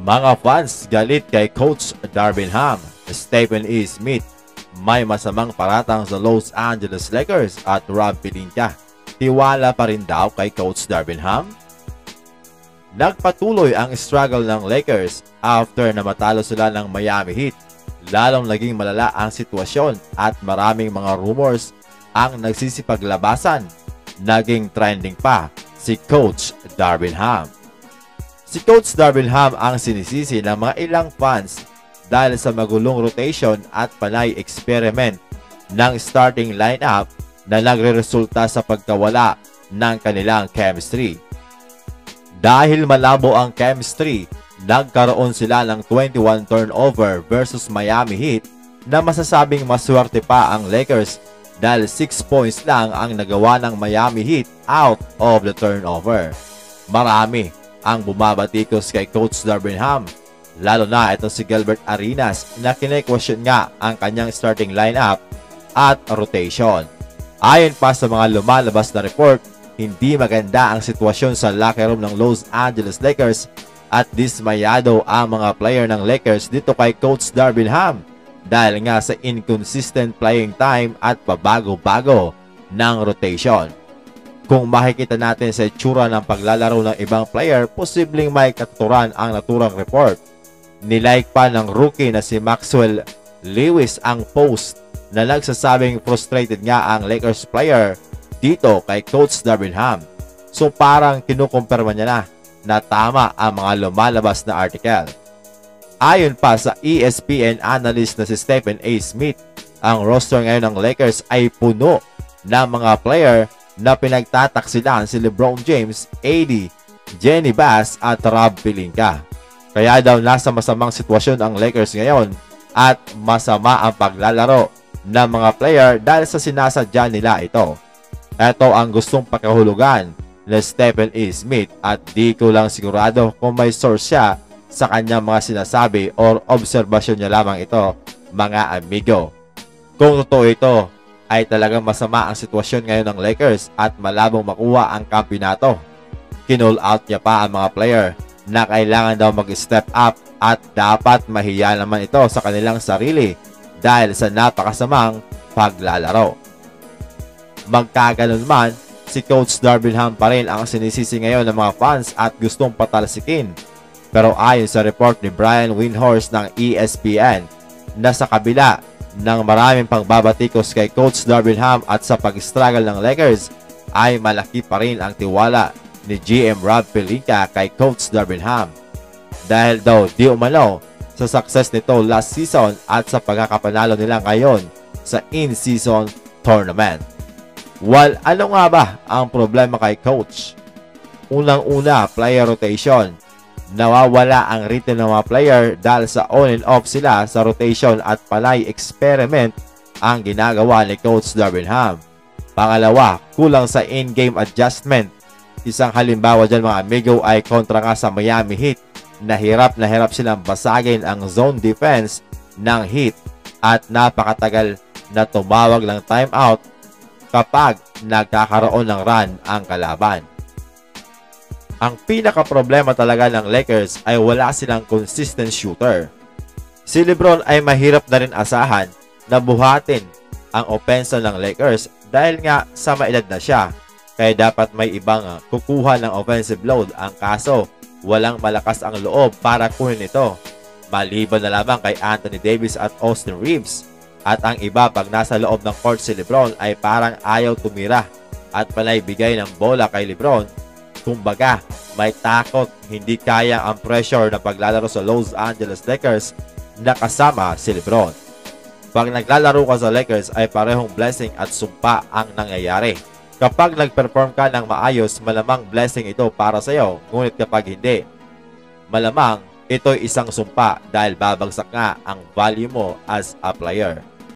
Mga fans galit kay Coach Darvin Ham. Stephen A. Smith may masamang paratang sa Los Angeles Lakers at Rob Pelinka. Tiwala pa rin daw kay Coach Darvin Ham? Nagpatuloy ang struggle ng Lakers after na matalo sila ng Miami Heat. Lalong naging malala ang sitwasyon at maraming mga rumors ang nagsisipaglabasan. Naging trending pa si Coach Darvin Ham. Si Coach Darvin Ham ang sinisisi ng mga ilang fans dahil sa magulong rotation at panay experiment ng starting lineup na nagre-resulta sa pagkawala ng kanilang chemistry. Dahil malabo ang chemistry, nagkaroon sila ng 21 turnover versus Miami Heat na masasabing maswerte pa ang Lakers dahil 6 points lang ang nagawa ng Miami Heat out of the turnover. Marami ang bumabatikos kay Coach Darvin Ham, lalo na ito si Gilbert Arenas na kine-question nga ang kanyang starting lineup at rotation. Ayon pa sa mga lumalabas na report, hindi maganda ang sitwasyon sa locker room ng Los Angeles Lakers at dismayado ang mga player ng Lakers dito kay Coach Darvin Ham dahil nga sa inconsistent playing time at pabago-bago ng rotation. Kung makikita natin sa itsura ng paglalaro ng ibang player, posibleng may katuturan ang naturang report. Nilike pa ng rookie na si Maxwell Lewis ang post na nagsasabing frustrated nga ang Lakers player dito kay Coach Darvin Ham. So parang kinukumpirma niya na tama ang mga lumalabas na article. Ayon pa sa ESPN analyst na si Stephen A. Smith, ang roster ngayon ng Lakers ay puno ng mga player na pinagtataksilan si LeBron James, AD, Jenny Bass at Rob Pelinka. Kaya daw nasa masamang sitwasyon ang Lakers ngayon at masama ang paglalaro ng mga player dahil sa sinasadya nila ito. Ito ang gustong pakahulugan ni Stephen A. Smith at di ko lang sigurado kung may source siya sa kanyang mga sinasabi or obserbasyon niya lamang ito, mga amigo. Kung totoo ito, ay talagang masama ang sitwasyon ngayon ng Lakers at malabong makuha ang kampyonato. Kinall out niya pa ang mga player na kailangan daw mag-step up at dapat mahiya naman ito sa kanilang sarili dahil sa napakasamang paglalaro. Magkaganon man, si Coach Darvin Ham pa rin ang sinisisi ngayon ng mga fans at gustong patalsikin. Pero ayon sa report ni Brian Windhorst ng ESPN na sa kabila ng maraming pagbabatikos kay Coach Darvin Ham at sa pag-struggle ng Lakers ay malaki pa rin ang tiwala ni GM Rob Pelinka kay Coach Darvin Ham dahil daw di umano sa success nito last season at sa pagkakapanalo nila ngayon sa in-season tournament. Well, ano nga ba ang problema kay Coach? Unang-una, player rotation. Nawawala ang rhythm ng mga player dahil sa on and off sila sa rotation at panay experiment ang ginagawa ni Coach Darvin Ham. Pangalawa, kulang sa in-game adjustment. Isang halimbawa dyan mga amigo ay kontra nga sa Miami Heat. Na hirap silang basagin ang zone defense ng Heat at napakatagal na tumawag ng timeout kapag nagkakaroon ng run ang kalaban. Ang pinaka-problema talaga ng Lakers ay wala silang consistent shooter. Si LeBron ay mahirap na rin asahan na buhatin ang opensa ng Lakers dahil nga sa maedad na siya. Kaya dapat may ibang kukuha ng offensive load. Ang kaso, walang malakas ang loob para kunin ito. Maliban na lamang kay Anthony Davis at Austin Reeves. At ang iba pag nasa loob ng court si LeBron ay parang ayaw tumira at panay bigay ng bola kay LeBron. Kumbaga, may takot, hindi kaya ang pressure na paglalaro sa Los Angeles Lakers na kasama si LeBron. Pag naglalaro ka sa Lakers ay parehong blessing at sumpa ang nangyayari. Kapag nag-perform ka ng maayos, malamang blessing ito para sa iyo. Ngunit kapag hindi, malamang ito'y isang sumpa dahil babagsak nga ang value mo as a player.